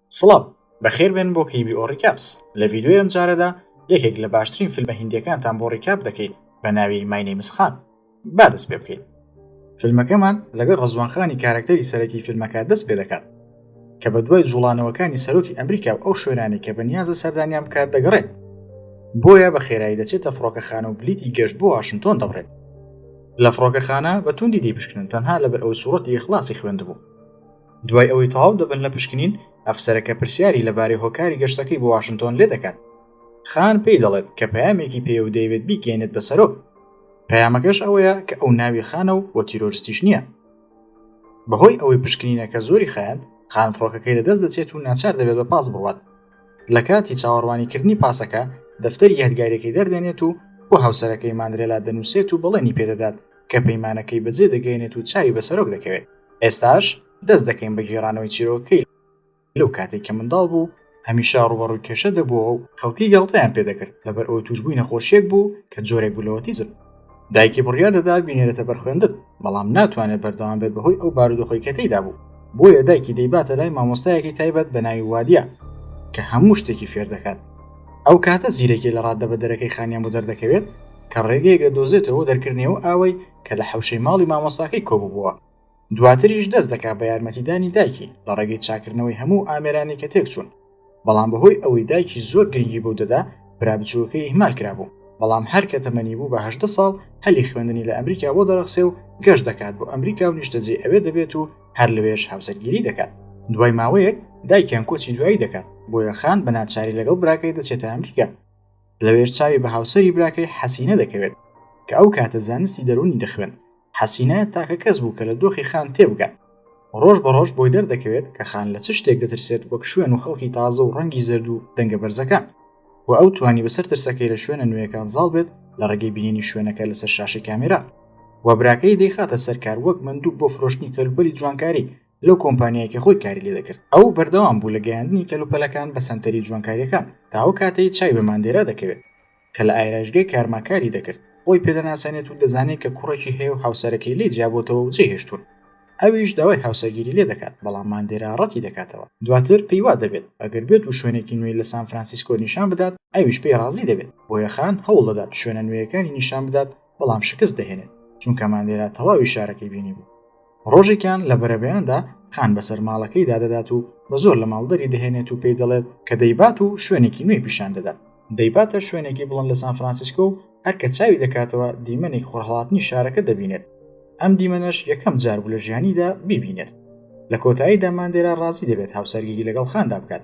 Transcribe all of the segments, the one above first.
سڵاو بەخێر بێن بۆ کەیبی ئۆڕیکاپس لە ڤیددیۆی ئەم جارەدا یەکێک لە باشترین فیلمە هیندیەکانتان بۆ ڕیکاپ دەکەین بە ناوی ماینەیمس خان با دەست پێ بکەین. فیلمەکەمان لەگەڵ ڕەزوانخانی کارکتەری سەرەکی فیلمەکە دەست پێ دەکات کە بە دوای جوڵانەوەکانی سەرۆکی ئەمریکا و ئەو شوێنانی کە بەنیازە سەردانیان بکات دەگەڕێت، بۆیە بە خێرایی دەچێتە فڕۆکەخانە و بلیتی گەشت بۆ واشنتۆن دەبڕێت. لە فڕۆکەخانە بە توندی دەیپشکنن تەنها لەبەر ئەو سوڕەتی ئیخلاسی خوێندبوو. دوای ئەوەی تەواو دەبن لە پشکنین، ئەفسەرەکە پرسیاری لەبارەی هۆکاری گەشتەکەی بۆ واشنتۆن لێ دەکات. خان پێی دەڵێت کە پەیامێکی پێ و دەیەوێت بیگەێنێت بە سەرۆک. پەیامەکەش ئەوەیە کە ئەو ناوی خانە و بۆ تیرۆریستیش نییە. بەهۆی ئەوەی پشکنینەکە زۆری خایەن، خان فڕۆکەکەی لەدەست دەچێت و ناچار دەبێت بە پاس بڕوات. لە کاتی چاوەڕوانیکردنی پاسەکە دەفتەری یادگاریەکەی دەردێنێت و بۆ هاوسەرەکەی ماندرێلا دەنووسێت و بەڵێنی پێدەدات کە پەیمانەکەی بەجێ دەگەێنێت و چاوی بە سەرۆک دەکەوێت. ئێستاش دەست دەکەین بە گێڕانەوەی چیرۆکەی لەو کاتێک کە منداڵ بوو هەمیشە ڕوبەڕووی کێشە دەبووە و خەڵکی گەڵتەیان پێدەکرد لەبەر ئەوەی توشبووی نەخۆشیێک بوو کە جۆرێک بوو لە ئۆتیزم. دایکی بڕیار دەدا بینێرێتە بەرخوێندن، بەڵام ناتوانێت بەردەوام بێت بەهۆی ئەو بارودۆخەی کە تێیدا بوو. بۆیە دایکی دەیباتە لای مامۆستایەکی تایبەت بە ناوی وادیە کە هەموو شتێکی فێر دەکات. ئەو کاتە زیرێکی لە ڕاددەبەدەرەکەی خانیان بۆ دەردەکەوێت کە ڕێگەیەک دەدۆزێتەوە دەرکردنەوە ئاوەی کە لە حەوشەی ماڵی مامۆستاکەی کۆبووبووە. دواتریش دەست دەکات بە یارمەتیدانی دایکی لە ڕێگەی چاکردنەوەی هەموو ئامێرانی کە تێک چوون. بەڵام بەهۆی ئەوەی دایکی زۆر گرنگی بۆ دەدا، برا بچووکەی ئیهمال کرابوو. بەڵام هەر کە تەمەنی بوو بە 18 ساڵ هەلی خوێندنی لە ئەمریکا بۆ دەرەخسێ و گەشت دەکات بۆ ئەمریکا و نیشتەجێ ئەوێ دەبێت و هەر لەوێش هاوسەرگیری دەکات. دوای ماوەیەک دایکیان کۆچی دوایی دەکات، بۆیە خان بە ناچاری لەگەڵ براکەی دەچێتە ئەمریکا. لەوێش چاوی بە هاوسەری براکەی حەسینە دەکەوێت کە ئەو کاتە زانستی دەرونی دەخوێن. حەسینە تاکە کەس بوو کە لە دۆخی خان تێبگات. ڕۆژ بە ڕۆژ بۆی دەردەکەوێت کە خان لە چ شتێک دەترسێت وەک شوێن و خەڵکی تازە و ڕەنگی زەرد و دەنگە بەرزەکان، و ئەو توانی بەسەر ترسەکەی لە شوێنە نوێیەکان زاڵ بێت لە ڕێگەی بینینی شوێنەکە لەسەر شاشی کامێرا. و براکەی دەیخاتە سەرکار وەک مندوب بۆ فرۆشتنی کەلوپەلی جوانکاری لەو کۆمپانیایەکی خۆی کاری لێ دەکرد. ئەو بەردەوام بوو لە گەیاندنی کەلوپەلەکان بە سەنتەری جوانکاریەکان تا ئەو کاتەی چای بە ماندێرا دەکەوێت کە لە ئایراژگەی کارماکاری دەکرد. خۆی پێدەناسێنێت و دەزانێت کە کوڕێکی هەیە و هاوسەرەکەی لێ جیابۆتەوە و جێهێشتوون. ئەویش داوای هاوسەرگیری لێ دەکات، بەڵام ماندێرا ڕەتی دەکاتەوە. دواتر پێی وا دەبێت ئەگەر بێت و شوێنێکی نوێی لە سان فرانسیسکۆ نیشان بدات، ئەویش پێی ڕازی دەبێت. بۆیە خان هەوڵ دەدات شوێنە نوێیەکانی نیشان بدات، بەڵام شکست دەهێنێت چونکە ماندێرا تەواوی شارەکەی بینی بوو. ڕۆژێکیان لە بەرەبەیاندا خان بەسەر ماڵەکەی دادەدات و بە زۆر لە ماڵدەری دەهێنێت و پێی دەڵێت کە دەیبات و شوێنێکی نوێی پیشان دەدات. دەیباتە شوێنێکی بڵند لە سان فرانسیسکۆ و هەر کە چاوی دەکاتەوە دیمەنێک خۆرهەڵاتنی شارەکە دەبینێت. ئەم دیمەنەش یەکەم جار بوو لە ژیانیدا بیبینێت. لە کۆتاییدا ماندێرا ڕازی دەبێت هاوسەرگیری لەگەڵ خاندا بکات.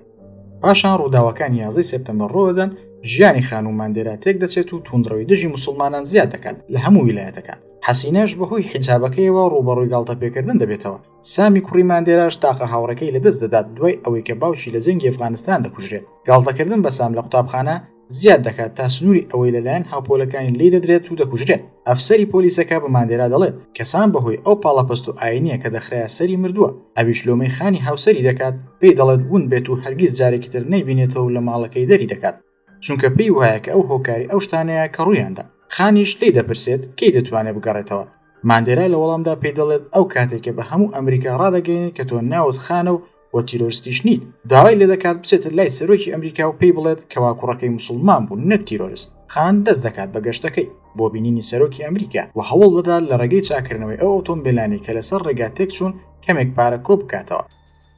پاشان ڕووداوەکانی 11 سپتەمبەر ڕۆدەن، ژیانی خان و ماندێرا تێک دەچێت و توندڕەوەی دژی موسڵمانان زیاد دەکات لە هەموو ویلایەتەکان. حەسینەش بەهۆی حیجابەکەیەوە ڕوبەڕووی گاڵتە پێکردن دەبێتەوە. سامی کوڕی ماندێراش تاقە هاوڕەکەی لەدەست دەدات دوای ئەوەی کە باوکی لە جەنگی ئەفغانستان دەکوژرێت. گاڵتەکردن بە سام لە قوتابخانە زیاد دەکات تا سنووری ئەوەی لەلایەن هاوپۆلەکانی لی دەدرێت و دەکوژرێت. ئەفسەری پۆلیسەکە بە ماندێرا دەڵێت کەسان بەهۆی ئەو پاڵەپەست و ئاینیە کە دەخرایە سەری مردووە. ئەویش لۆمەی خانی هاوسەری دەکات، پێی دەڵێت ون بێت و هەرگیز جارێکی تر نەیبینێتەوە لە ماڵەکەی دەری دەکات، چونکە پێی وایە کە ئەو هۆکاری ئەو شتانەیە کە ڕوویاندا. خانیش لی دەپرسێت کەی دەتوانێت بگەڕێتەوە. ماندێرا لە وەڵامدا پێی دەڵێت ئەو کاتێکە بە هەموو ئەمریکا ڕادەگەێنێت کە تۆ ناوت خانە و وە تیرۆریستیش نیت. داوای لێ دەکات بچێتە لای سەرۆکی ئەمریکا و پێی بڵێت کەوا کوڕەکەی موسڵمان بوو نەک تیرۆریست. خان دەست دەکات بە گەشتەکەی بۆ بینینی سەرۆکی ئەمریکا و هەوڵ دەدات لە ڕێگەی چاکردنەوەی ئەو ئۆتۆمبیلانی کە لەسەر ڕێگا تێک چوون کەمێک پارە کۆ بکاتەوە.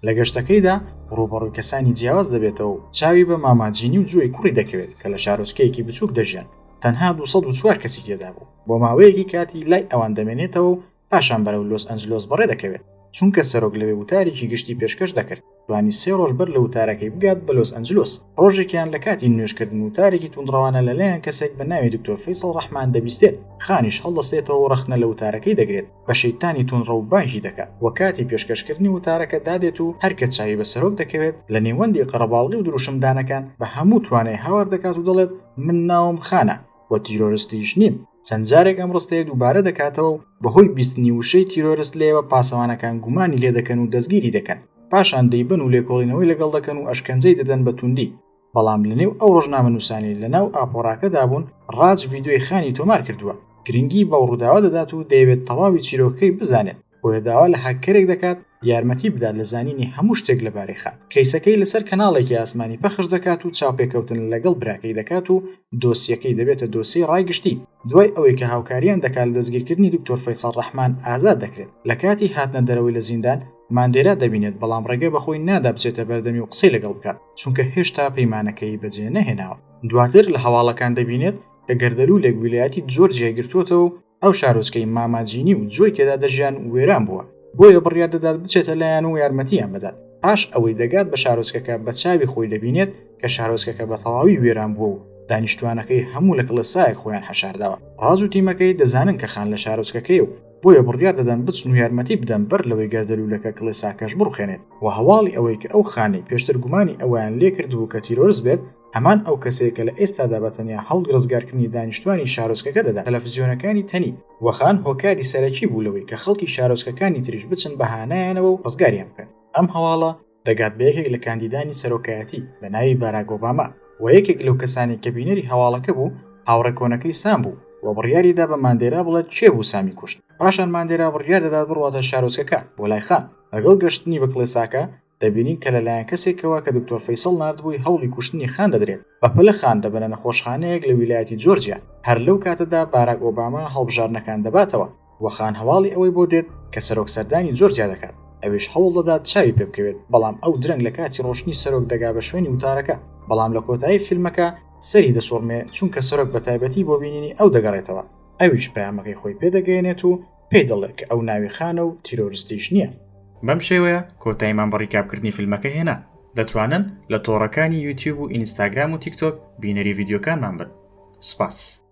لە گەشتەکەیدا ڕوبەڕووی کەسانی جیاواز دەبێتەوە و چاوی بە ماماجینی و جوێی کوڕی دەکەوێت کە لە شارۆچکەیەکی بچووک دەژیان. تەنها 204 کەسی تێدا بوو. بۆ ماوەیەکی کاتی لای ئەوان دەمێنێتەوە و پاشان بەرەو لۆس ئەنجلۆس بەڕێ دەکەوێت، چونکە سەرۆک لەوێ وتارێکی گشتی پێشکەش دەکرد. دوانی 3 ڕۆژ بەر لە وتارەکەی بگات بە لۆس ئەنجلۆس. ڕۆژێکیان لە کاتی نوێژکردن وتارێکی توندڕەوانە لەلایەن کەسێک بە ناوی دکتۆر فەیسەڵ ڕەحمان دەبیستێت. خانیش هەڵدەستێتەوە و ڕەخنە لە وتارەکەی دەگرێت، بە شەیتانی توندڕە و بانگی دەکات. وە کاتی پێشکەشکردنی وتارەکە دادێت و هەرکە چاوی بە سەرۆک دەکەوێت لە نێوەندی قەرەباڵغی و دروشمدانەکان بە هەموو توانای هاوار دەکات و دەڵێت من ناوم خانە وە تیرۆریستیش نیم. چەند جارێک ئەم ڕستەیە دووبارە دەکاتەوە و بەهۆی بیستنی وشەی تیرۆریست لێوە پاسەوانەکان گومانی لێ دەکەن و دەستگیری دەکەن. پاشان دەیبن و لێکۆڵینەوەی لەگەڵ دەکەن و ئەشکەنجەی دەدەن بە توندی. بەڵام لەنێو ئەو ڕۆژنامە نووسانی لەناو ئاپۆڕاکەدا بوون، ڕاج ڤیدیۆی خانی تۆمار کردووە. گرنگی بە ڕووداوە دەدات و دەیەوێت تەواوی چیرۆکەی بزانێت، بۆیە داوا لە هاکەرێک دەکات یارمەتی بدات لە زانینی هەموو شتێک لەبارەی خان. کەیسەکەی لەسەر کەناڵێکی ئاسمانی پەخش دەکات و چاوپێکەوتن لەگەڵ براکەی دەکات و دۆسیەکەی دەبێتە دۆسی ڕایگشتی. دوای ئەوەی کە هاوکاریان دەکات لە دەستگیرکردنی دکتۆر فەیسەڵ ڕەحمان ئازاد دەکرێت. لە کاتی هاتنە دەرەوەی لە زیندان ماندێرا دەبینێت بەڵام ڕێگە بەخۆی نادا بچێتە بەردەمی و قسەی لەگەڵ بکات چونکە هێشتا پەیمانەکەی بەجێ نەهێناوە. دواتر لە هەواڵەکان دەبینێت کە گەردەلوولێک ویلایەتی جۆرجیا گرتووەتەوە ئەو شارۆچکەی ماماجینی و جۆی تێدا دەژیان وێران بووە بۆیە بڕیار دەدات بچێتە لایەن و یارمەتیان بدات. پاش ئەوەی دەگات بە شارۆچکەکە بە چاوی خۆی دەبینێت کە شارۆچکەکە بە تەواوی وێران بووە و دانیشتوانەکەی هەموو لە کڵسایەک خۆیان حەشارداوە. ڕاز و تیمەکەی دەزانن کە خان لە شارۆچکەکەی و بۆیە بڕیار دەدەن بچن و یارمەتی بدەن بەر لەوەی گەردەلوولەکە کڵێساکەش بڕوخێنێت و هەواڵی ئەوەی کە ئەو خانەی پێشتر گومانی ئەویان لێ کردبوو کە تیرۆرس بێت هەمان ئەو کەسێکە لە ئێستادا بەتەنیا هەوڵی ڕزگارکردنی دانیشتوانی شارۆچکەکە دەدا. تەلەڤیزیۆنەکانی تەنی وەخان هۆکاری سەرەکی بوو لەوەی کە خەڵکی شارۆچکەکانی تریش بچن بەهانایانەوە و ڕزگاریان بکەن. ئەم هەواڵە دەگات بە یەکێک لە کاندیدانی سەرۆکایەتی بە ناوی باراک ئۆباما و یەکێک لەو کەسانی کە بینەری هەواڵەکە بوو هاوڕێکۆنەکەی سام بوو و بڕیاریدا بە ماندێرا بڵێت کێ بوو سامی کوشت. پاشان ماندێرا بڕیار دەدات بڕواتە شارۆچکەکە بۆ لای خان. لەگەڵ گەشتنی بە کڵێساکە دەبینین کە لەلایەن کەسێکەوە کە دکتۆر فەیسەڵ ناردبووی هەوڵی کوشتنی خان دەدرێت. بەپەلە خان دەبنە نەخۆشخانەیەک لە ویلایەتی جۆرجیا. هەر لەو کاتەدا باراک ئۆباما هەڵبژارنەکان دەباتەوە و خان هەواڵی ئەوەی بۆ دێت کە سەرۆک سەردانی جۆرجیا دەکات. ئەویش هەوڵ دەدات چاوی پێ بکەوێت بەڵام ئەو درەنگ لە کاتی ڕۆشنی سەرۆک دەگا بە شوێنی وتارەکە. بەڵام لە کۆتایی فیلمەکە سەری دەسوڕمێ چونکە سەرۆک بە تایبەتی بۆ بینینی ئەو دەگەڕێتەوە. ئەویش پەیامەکەی خۆی پێدەگەێنێت و پێی دەڵێت کە ئەو ناوی خانە و تیرۆریستیش نییە. بەم شێوەیە کۆتاییمان بە ڕیکابکردنی فیلمەکە هێنا. دەتوانن لە تۆڕەکانی یوتیوب و ئینستاگرام و تیکتۆک بینەری ڤیدیۆکانمان بن. سوپاس.